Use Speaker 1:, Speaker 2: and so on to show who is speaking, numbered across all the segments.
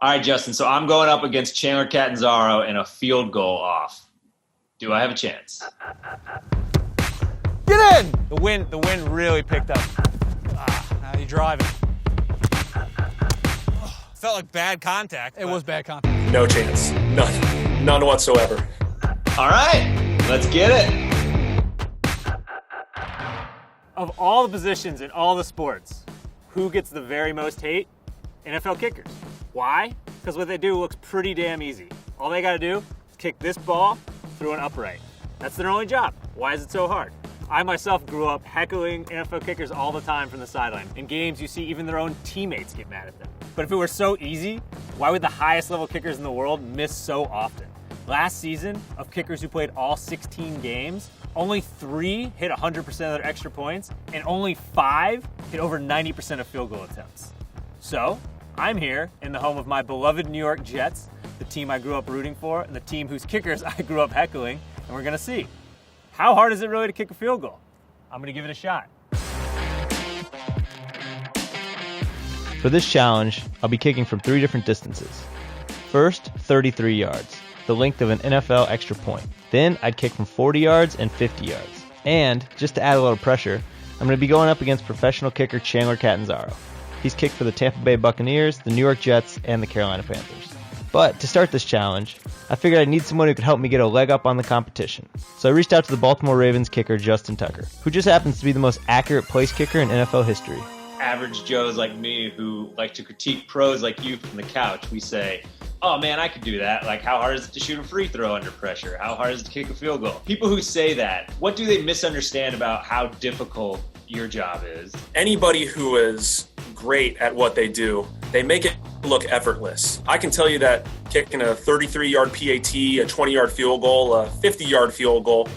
Speaker 1: All right, Justin, so I'm going up against Chandler Catanzaro in a field goal off. Do I have a chance?
Speaker 2: Get in! The wind really picked up. Now you're driving. Felt like bad contact. It was bad contact.
Speaker 3: No chance. None whatsoever.
Speaker 1: All right, let's get it.
Speaker 4: Of all the positions in all the sports, who gets the very most hate? NFL kickers. Why? Because what they do looks pretty damn easy. All they gotta do is kick this ball through an upright. That's their only job. Why is it so hard? I myself grew up heckling NFL kickers all the time from the sideline. In games, you see even their own teammates get mad at them. But if it were so easy, why would the highest level kickers in the world miss so often? Last season, of kickers who played all 16 games, only 3 hit 100% of their extra points, and only 5 hit over 90% of field goal attempts. So, I'm here in the home of my beloved New York Jets, the team I grew up rooting for, and the team whose kickers I grew up heckling, and we're gonna see. How hard is it really to kick a field goal? I'm gonna give it a shot.
Speaker 5: For this challenge, I'll be kicking from 3 different distances. First, 33 yards, the length of an NFL extra point. Then I'd kick from 40 yards and 50 yards. And, just to add a little pressure, I'm going to be going up against professional kicker Chandler Catanzaro. He's kicked for the Tampa Bay Buccaneers, the New York Jets, and the Carolina Panthers. But to start this challenge, I figured I'd need someone who could help me get a leg up on the competition. So I reached out to the Baltimore Ravens kicker Justin Tucker, who just happens to be the most accurate place kicker in NFL history.
Speaker 1: Average Joes like me who like to critique pros like you from the couch, we say, oh man, I could do that. Like, how hard is it to shoot a free throw under pressure? How hard is it to kick a field goal? People who say that, what do they misunderstand about how difficult your job is?
Speaker 3: Anybody who is great at what they do, they make it look effortless. I can tell you that kicking a 33-yard PAT, a 20-yard field goal, a 50-yard field goal,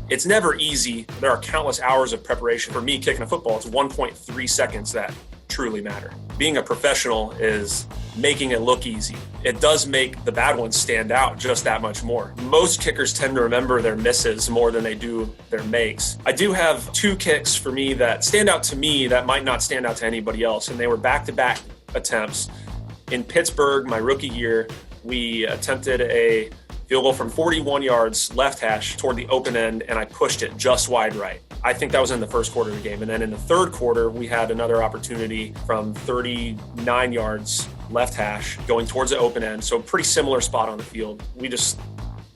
Speaker 3: it's never easy. There are countless hours of preparation. For me, kicking a football, it's 1.3 seconds that truly matter. Being a professional is making it look easy. It does make the bad ones stand out just that much more. Most kickers tend to remember their misses more than they do their makes. I do have 2 kicks for me that stand out to me that might not stand out to anybody else, and they were back-to-back attempts. In Pittsburgh, my rookie year, we attempted a field goal from 41 yards left hash toward the open end, and I pushed it just wide right. I think that was in the first quarter of the game. And then in the third quarter, we had another opportunity from 39 yards left hash going towards the open end. So pretty similar spot on the field. We just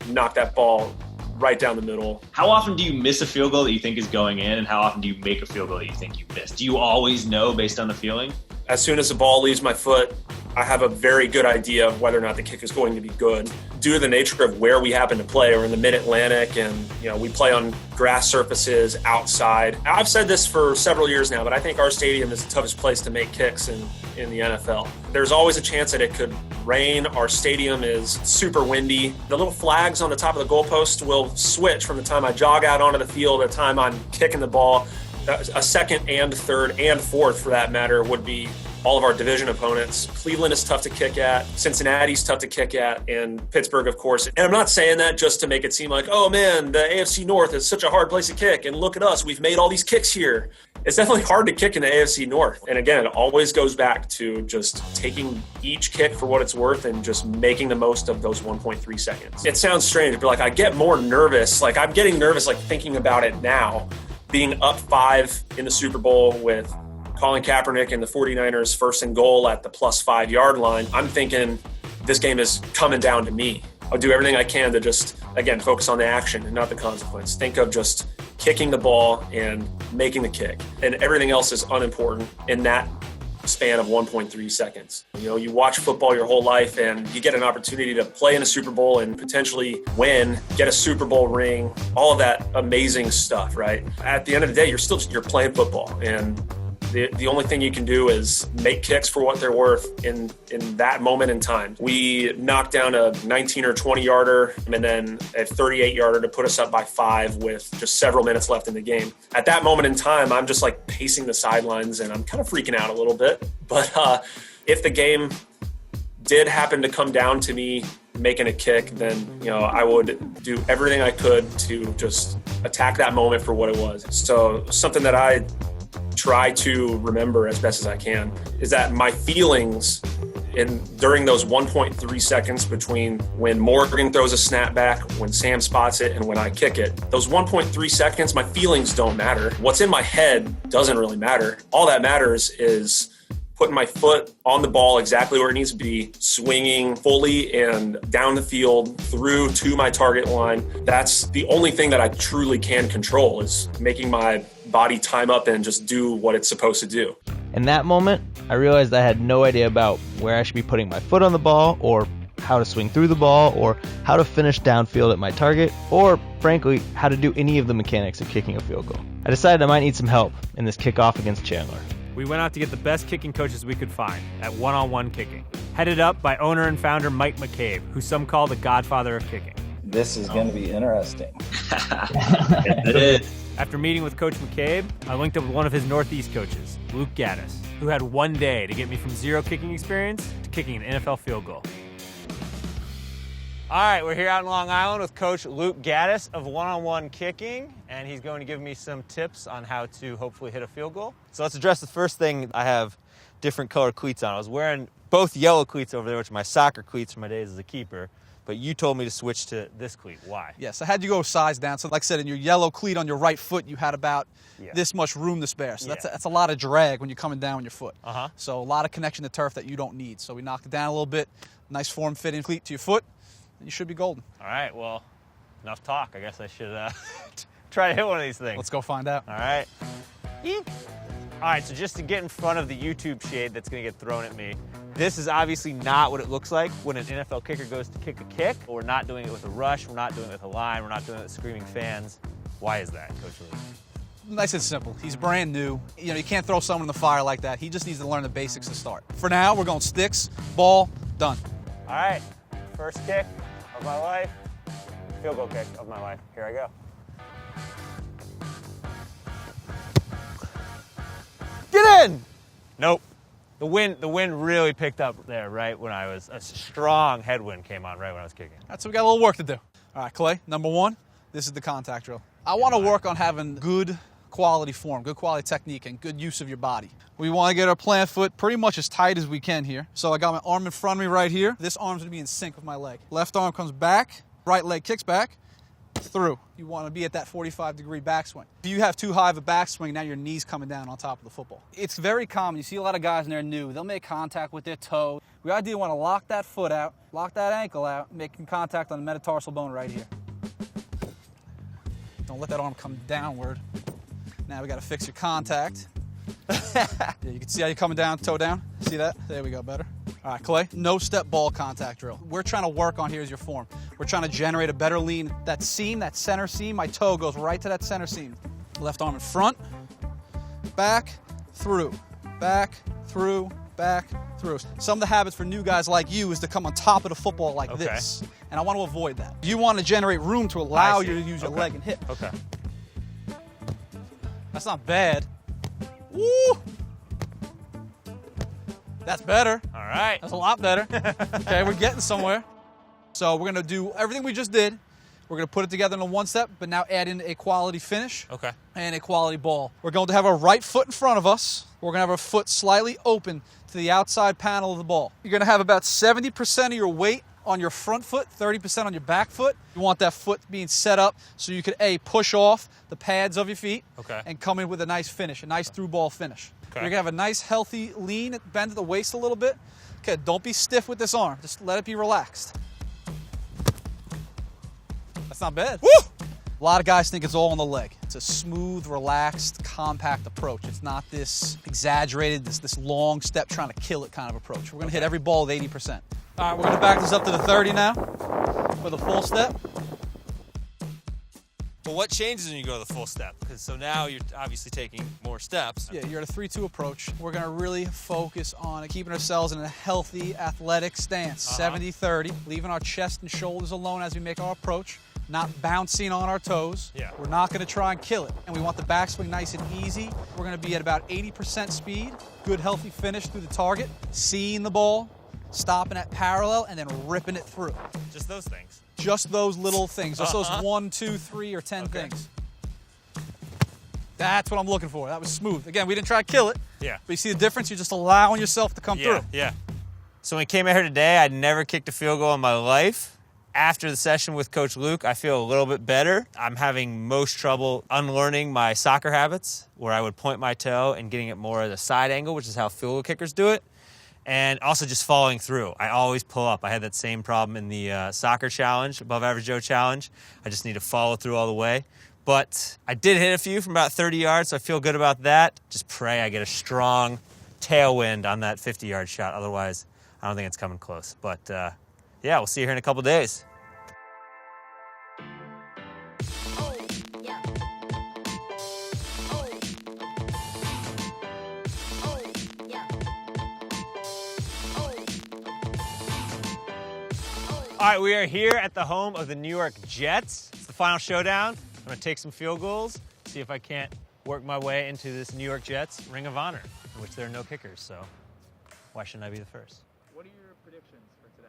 Speaker 3: knocked that ball right down the middle.
Speaker 1: How often do you miss a field goal that you think is going in, and how often do you make a field goal that you think you missed? Do you always know based on the feeling?
Speaker 3: As soon as the ball leaves my foot, I have a very good idea of whether or not the kick is going to be good. Due to the nature of where we happen to play, we're in the Mid-Atlantic, and we play on grass surfaces outside. I've said this for several years now, but I think our stadium is the toughest place to make kicks in the NFL. There's always a chance that it could rain. Our stadium is super windy. The little flags on the top of the goalpost will switch from the time I jog out onto the field to the time I'm kicking the ball. A second and third and fourth, for that matter, would be all of our division opponents. Cleveland is tough to kick at, Cincinnati's tough to kick at, and Pittsburgh, of course. And I'm not saying that just to make it seem like, oh man, the AFC North is such a hard place to kick, and look at us, we've made all these kicks here. It's definitely hard to kick in the AFC North. And again, it always goes back to just taking each kick for what it's worth and just making the most of those 1.3 seconds. It sounds strange, but I get more nervous. I'm getting nervous thinking about it now. Being up 5 in the Super Bowl with Colin Kaepernick and the 49ers first and goal at the +5 yard line, I'm thinking this game is coming down to me. I'll do everything I can to just, again, focus on the action and not the consequence. Think of just kicking the ball and making the kick. And everything else is unimportant in that span of 1.3 seconds. You watch football your whole life and you get an opportunity to play in a Super Bowl and potentially win, get a Super Bowl ring, all of that amazing stuff, right? At the end of the day, you're playing football, and the only thing you can do is make kicks for what they're worth in that moment in time. We knocked down a 19 or 20 yarder and then a 38 yarder to put us up by 5 with just several minutes left in the game. At that moment in time, I'm just pacing the sidelines and I'm kind of freaking out a little bit. But if the game did happen to come down to me making a kick, then I would do everything I could to just attack that moment for what it was. So something that I try to remember as best as I can is that my feelings And during those 1.3 seconds between when Morgan throws a snap back, when Sam spots it, and when I kick it, those 1.3 seconds, my feelings don't matter. What's in my head doesn't really matter. All that matters is putting my foot on the ball exactly where it needs to be, swinging fully and down the field through to my target line. That's the only thing that I truly can control, is making my body time up and just do what it's supposed to do.
Speaker 5: In that moment, I realized I had no idea about where I should be putting my foot on the ball, or how to swing through the ball, or how to finish downfield at my target, or frankly, how to do any of the mechanics of kicking a field goal. I decided I might need some help in this kickoff against Chandler.
Speaker 4: We went out to get the best kicking coaches we could find at one-on-one kicking, headed up by owner and founder Mike McCabe, who some call the godfather of kicking.
Speaker 6: This is going to be interesting.
Speaker 1: It is.
Speaker 4: After meeting with Coach McCabe, I linked up with one of his Northeast coaches, Luke Gaddis, who had one day to get me from zero kicking experience to kicking an NFL field goal. All right, we're here out in Long Island with Coach Luke Gaddis of One-on-One Kicking, and he's going to give me some tips on how to hopefully hit a field goal. So let's address the first thing. I have different colored cleats on. I was wearing both yellow cleats over there, which are my soccer cleats from my days as a keeper, but you told me to switch to this cleat. Why?
Speaker 7: Yes, I had you go size down. So like I said, in your yellow cleat on your right foot, you had about this much room to spare. So that's a lot of drag when you're coming down on your foot. So a lot of connection to turf that you don't need. So we knocked it down a little bit. Nice form-fitting cleat to your foot. You should be golden.
Speaker 4: All right, well, enough talk. I guess I should try to hit one of these things.
Speaker 7: Let's go find out.
Speaker 4: All right. Eek. All right, so just to get in front of the YouTube shade that's going to get thrown at me, this is obviously not what it looks like when an NFL kicker goes to kick a kick. We're not doing it with a rush. We're not doing it with a line. We're not doing it with screaming fans. Why is that, Coach Lee?
Speaker 7: Nice and simple. He's brand new. You can't throw someone in the fire like that. He just needs to learn the basics to start. For now, we're going sticks, ball, done.
Speaker 4: All right, first kick of my life, field goal kick of my life. Here I go. Get in! Nope. The wind really picked up there right when a strong headwind came on right when I was kicking.
Speaker 7: So we got a little work to do. All right, Clay, number one, this is the contact drill. I want to work on having good quality form, good quality technique, and good use of your body. We want to get our plant foot pretty much as tight as we can here. So I got my arm in front of me right here. This arm's going to be in sync with my leg. Left arm comes back, right leg kicks back, through. You want to be at that 45-degree backswing. If you have too high of a backswing, now your knee's coming down on top of the football. It's very common. You see a lot of guys when they're new, they'll make contact with their toe. We ideally want to lock that foot out, lock that ankle out, making contact on the metatarsal bone right here. Don't let that arm come downward. Now we got to fix your contact. You can see how you're coming down, toe down. See that? There we go, better. All right, Clay, no step ball contact drill. We're trying to work on here is your form. We're trying to generate a better lean. That seam, that center seam, my toe goes right to that center seam. Left arm in front, back, through, back, through, back, through. Some of the habits for new guys like you is to come on top of the football like this. And I want to avoid that. You want to generate room to allow you to use your leg and hip.
Speaker 4: Okay.
Speaker 7: That's not bad. Woo! That's better.
Speaker 4: All right.
Speaker 7: That's a lot better. Okay, we're getting somewhere. So we're going to do everything we just did. We're going to put it together in a one step, but now add in a quality finish and a quality ball. We're going to have our right foot in front of us. We're going to have our foot slightly open to the outside panel of the ball. You're going to have about 70% of your weight on your front foot, 30% on your back foot. You want that foot being set up so you could, A, push off the pads of your feet and come in with a nice finish, a nice through ball finish. You're going to have a nice, healthy lean, bend at the waist a little bit. Okay, don't be stiff with this arm. Just let it be relaxed. That's not bad. Woo! A lot of guys think it's all on the leg. It's a smooth, relaxed, compact approach. It's not this exaggerated, this long step trying to kill it kind of approach. We're going to hit every ball with 80%. All right, we're going to back this up to the 30 now for the full step.
Speaker 2: But what changes when you go to the full step? Because so now you're obviously taking more steps.
Speaker 7: Yeah, you're at a 3-2 approach. We're going to really focus on keeping ourselves in a healthy, athletic stance. 70-30, leaving our chest and shoulders alone as we make our approach, not bouncing on our toes.
Speaker 4: Yeah.
Speaker 7: We're not going to try and kill it. And we want the backswing nice and easy. We're going to be at about 80% speed, good, healthy finish through the target, seeing the ball, stopping at parallel, and then ripping it through.
Speaker 2: Just those things.
Speaker 7: Just those little things. Just those 1, 2, 3, or 10 things. That's what I'm looking for. That was smooth. Again, we didn't try to kill it.
Speaker 2: Yeah.
Speaker 7: But you see the difference? You're just allowing yourself to come through.
Speaker 2: Yeah. So when I came out here today, I'd never kicked a field goal in my life. After the session with Coach Luke, I feel a little bit better. I'm having most trouble unlearning my soccer habits, where I would point my toe and getting it more at a side angle, which is how field goal kickers do it. And also just following through. I always pull up. I had that same problem in the soccer challenge, above average Joe challenge. I just need to follow through all the way. But I did hit a few from about 30 yards, so I feel good about that. Just pray I get a strong tailwind on that 50-yard shot. Otherwise, I don't think it's coming close. But yeah, we'll see you here in a couple days. All right, we are here at the home of the New York Jets. It's the final showdown. I'm gonna take some field goals, see if I can't work my way into this New York Jets Ring of Honor, in which there are no kickers, so why shouldn't I be the first?
Speaker 4: What are your predictions for today?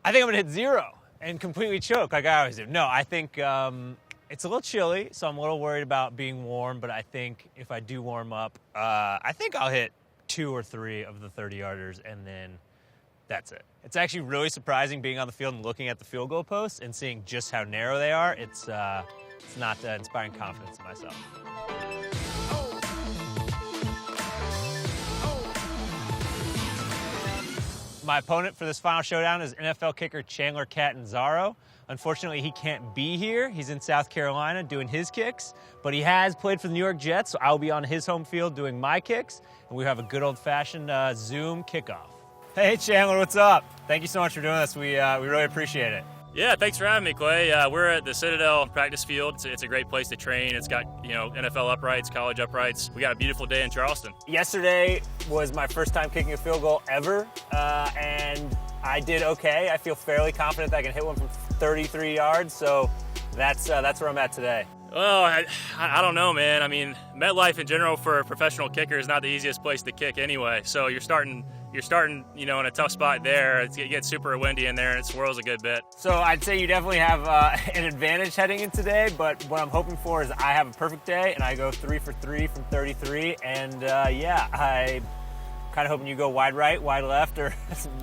Speaker 2: I think I'm gonna hit 0 and completely choke like I always do. No, I think it's a little chilly, so I'm a little worried about being warm, but I think if I do warm up, I think I'll hit 2 or 3 of the 30-yarders, and then that's it. It's actually really surprising being on the field and looking at the field goal posts and seeing just how narrow they are. It's not inspiring confidence in myself. My opponent for this final showdown is NFL kicker Chandler Catanzaro. Unfortunately, he can't be here. He's in South Carolina doing his kicks, but he has played for the New York Jets, so I'll be on his home field doing my kicks, and we have a good old-fashioned Zoom kickoff. Hey, Chandler, what's up? Thank you so much for doing this. We really appreciate it.
Speaker 8: Yeah, thanks for having me, Clay. We're at the Citadel practice field. It's a great place to train. It's got, NFL uprights, college uprights. We got a beautiful day in Charleston.
Speaker 2: Yesterday was my first time kicking a field goal ever, and I did okay. I feel fairly confident that I can hit one from 33 yards, so that's where I'm at today.
Speaker 8: Well, I don't know, man. I mean, MetLife in general for a professional kicker is not the easiest place to kick anyway. So you're starting, in a tough spot there. It gets super windy in there and it swirls a good bit.
Speaker 2: So I'd say you definitely have an advantage heading in today, but what I'm hoping for is I have a perfect day and I go 3 for 3 from 33. And yeah, I'm kind of hoping you go wide right, wide left, or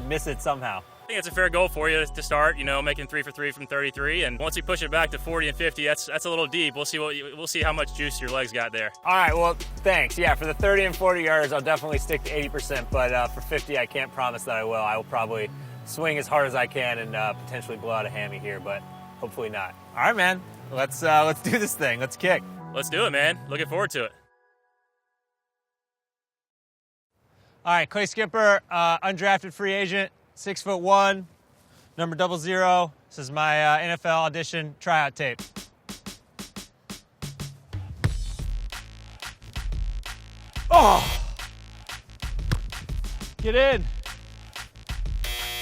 Speaker 2: miss it somehow.
Speaker 8: I think it's a fair goal for you to start, making 3 for 3 from 33. And once you push it back to 40 and 50, that's a little deep. We'll see how much juice your legs got there.
Speaker 2: All right, well, thanks. Yeah, for the 30 and 40 yards, I'll definitely stick to 80%, but for 50, I can't promise that I will. I will probably swing as hard as I can and potentially blow out a hammy here, but hopefully not. All right, man, let's do this thing. Let's kick.
Speaker 8: Let's do it, man. Looking forward to it.
Speaker 2: All right, Clay Skipper, undrafted free agent. 6'1", number 00. This is my NFL audition tryout tape. Oh! Get in.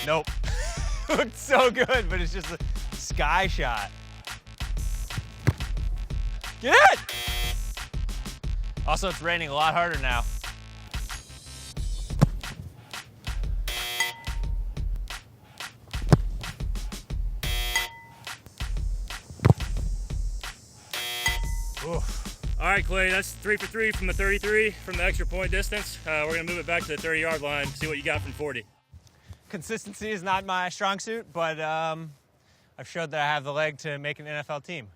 Speaker 2: Nope. Looked so good, but it's just a sky shot. Get in! Also, it's raining a lot harder now.
Speaker 8: All right, Clay, that's 3 for 3 from the 33 from the extra point distance. We're going to move it back to the 30-yard line, see what you got from 40.
Speaker 2: Consistency is not my strong suit, but I've showed that I have the leg to make an NFL team.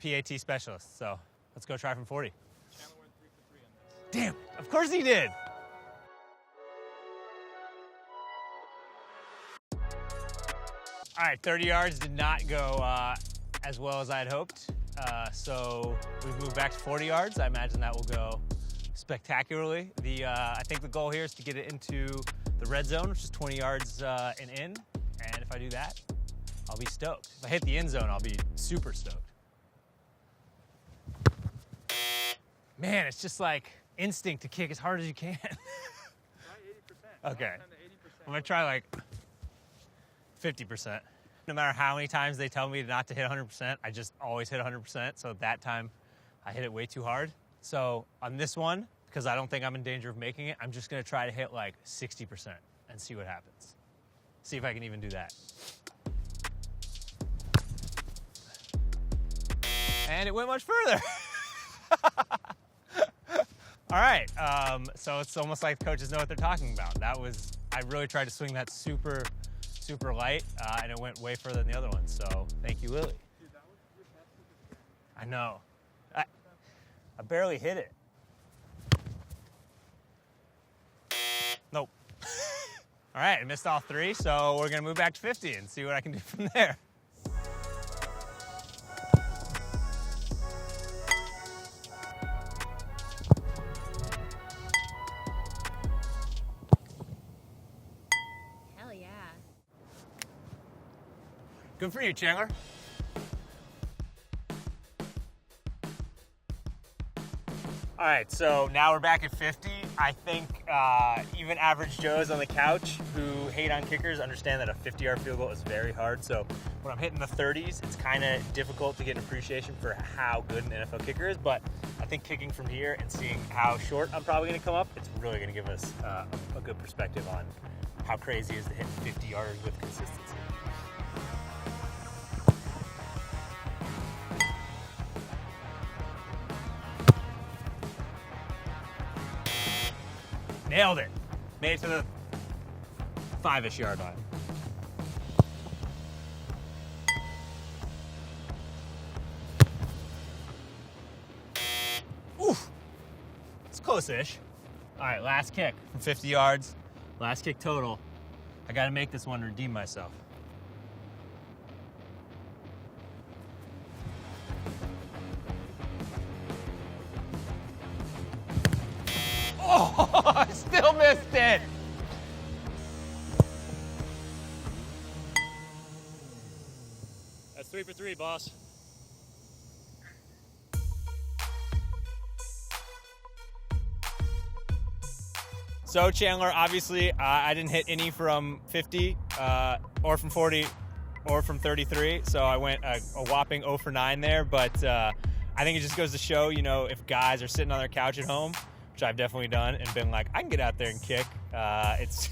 Speaker 2: PAT specialist, so let's go try from 40.
Speaker 4: Chandler went 3 for 3 on this.
Speaker 2: Damn, of course he did. All right, 30 yards did not go as well as I had hoped. So we've moved back to 40 yards. I imagine that will go spectacularly. I think the goal here is to get it into the red zone, which is 20 yards and in. And if I do that, I'll be stoked. If I hit the end zone, I'll be super stoked. Man, it's just like instinct to kick as hard as you can.
Speaker 4: Try 80%.
Speaker 2: Okay. I'm gonna try like 50%. No matter how many times they tell me not to hit 100%, I just always hit 100%. So that time, I hit it way too hard. So on this one, because I don't think I'm in danger of making it, I'm just gonna try to hit like 60% and see what happens. See if I can even do that. And it went much further. All right, so it's almost like the coaches know what they're talking about. I really tried to swing that super light, and it went way further than the other one, so thank you, Lily. I know. I barely hit it. Nope. All right, I missed all 3, so we're gonna move back to 50 and see what I can do from there.
Speaker 9: Hell yeah.
Speaker 2: Good for you, Chandler. All right, so now we're back at 50. I think even average Joes on the couch who hate on kickers understand that a 50-yard field goal is very hard. So when I'm hitting the 30s, it's kind of difficult to get an appreciation for how good an NFL kicker is. But I think kicking from here and seeing how short I'm probably going to come up, it's really going to give us a good perspective on how crazy it is to hit 50 yards with consistency. Nailed it. Made it to the 5-ish yard line. Oof. It's close-ish. All right, last kick from 50 yards. Last kick total. I got to make this one to redeem myself. Oh, I still missed it.
Speaker 8: That's 3 for 3, boss.
Speaker 2: So Chandler, obviously, I didn't hit any from 50 or from 40 or from 33, so I went a whopping 0 for 9 there, but I think it just goes to show, if guys are sitting on their couch at home, which I've definitely done, and been like, I can get out there and kick. It's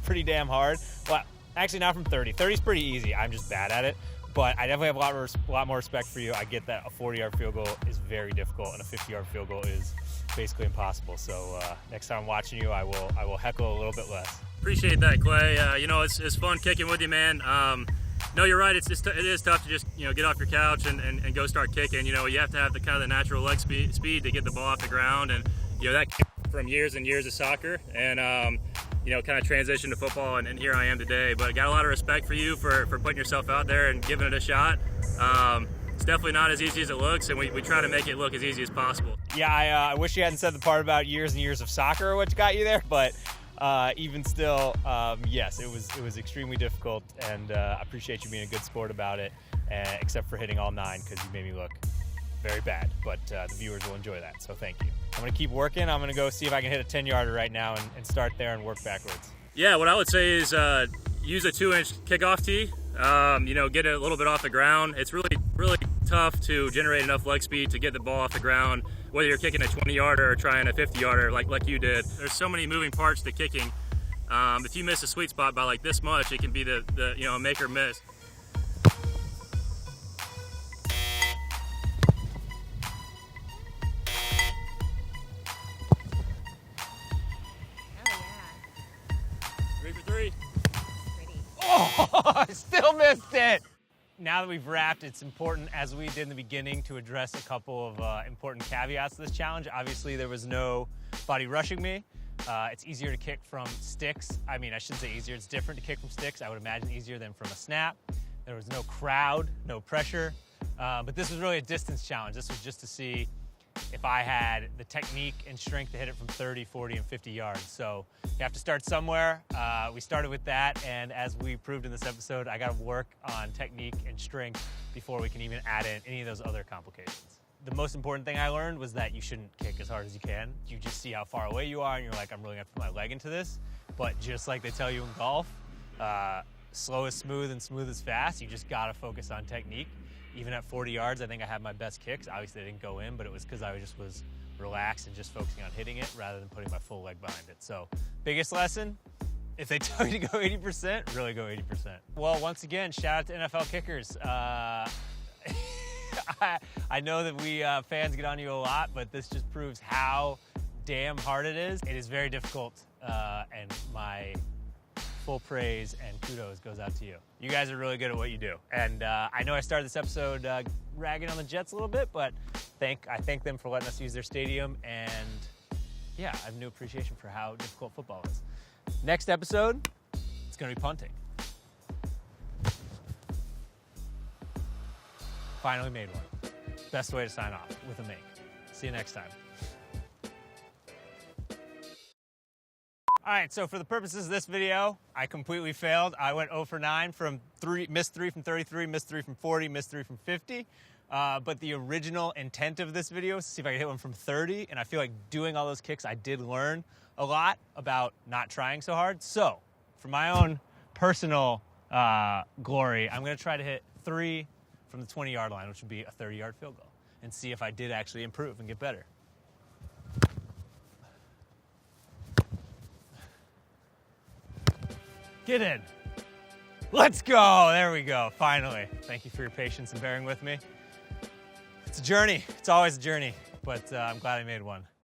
Speaker 2: pretty damn hard. Well, actually not from 30. 30's pretty easy. I'm just bad at it. But I definitely have a lot more respect for you. I get that a 40-yard field goal is very difficult, and a 50-yard field goal is basically impossible. So next time I'm watching you, I will heckle a little bit less.
Speaker 8: Appreciate that, Clay. It's fun kicking with you, man. No, you're right. It is tough to just get off your couch and go start kicking. You have to have the kind of the natural leg speed to get the ball off the ground, and that came from years and years of soccer, and kind of transition to football, and here I am today. But got a lot of respect for you for putting yourself out there and giving it a shot. It's definitely not as easy as it looks, and we try to make it look as easy as possible.
Speaker 2: Yeah, I wish you hadn't said the part about years and years of soccer, which got you there, but even still, yes, it was extremely difficult, and I appreciate you being a good sport about it, except for hitting all 9, because you made me look very bad, but the viewers will enjoy that, so thank you. I'm going to keep working. I'm going to go see if I can hit a 10-yarder right now and start there and work backwards.
Speaker 8: Yeah, what I would say is use a 2-inch kickoff tee, get it a little bit off the ground. It's really, really tough to generate enough leg speed to get the ball off the ground, whether you're kicking a 20-yarder or trying a 50-yarder like you did. There's so many moving parts to kicking. If you miss a sweet spot by like this much, it can be the make or miss.
Speaker 2: Oh, I still missed it. Now that we've wrapped, it's important, as we did in the beginning, to address a couple of important caveats to this challenge. Obviously, there was no body rushing me. It's easier to kick from sticks. I mean, I shouldn't say easier. It's different to kick from sticks. I would imagine easier than from a snap. There was no crowd, no pressure. But this was really a distance challenge. This was just to see if I had the technique and strength to hit it from 30, 40, and 50 yards. So you have to start somewhere. We started with that, and as we proved in this episode, I got to work on technique and strength before we can even add in any of those other complications. The most important thing I learned was that you shouldn't kick as hard as you can. You just see how far away you are, and you're like, I'm really gonna put my leg into this. But just like they tell you in golf, slow is smooth and smooth is fast. You just gotta focus on technique. Even at 40 yards, I think I had my best kicks. Obviously, they didn't go in, but it was because I just was relaxed and just focusing on hitting it rather than putting my full leg behind it. So, biggest lesson, if they tell you to go 80%, really go 80%. Well, once again, shout out to NFL kickers. I know that we fans get on you a lot, but this just proves how damn hard it is. It is very difficult, and my full praise and kudos goes out to you. You guys are really good at what you do. And I know I started this episode ragging on the Jets a little bit, but I thank them for letting us use their stadium, and yeah, I have new appreciation for how difficult football is. Next episode, it's gonna be punting. Finally made one. Best way to sign off, with a make. See you next time. All right, so for the purposes of this video, I completely failed. I went 0 for 9 from 3, missed 3 from 33, missed 3 from 40, missed 3 from 50. But the original intent of this video is to see if I could hit one from 30, and I feel like doing all those kicks, I did learn a lot about not trying so hard. So, for my own personal glory, I'm gonna try to hit 3 from the 20-yard line, which would be a 30-yard field goal, and see if I did actually improve and get better. Get in. Let's go. There we go. Finally. Thank you for your patience and bearing with me. It's a journey. It's always a journey, but I'm glad I made one.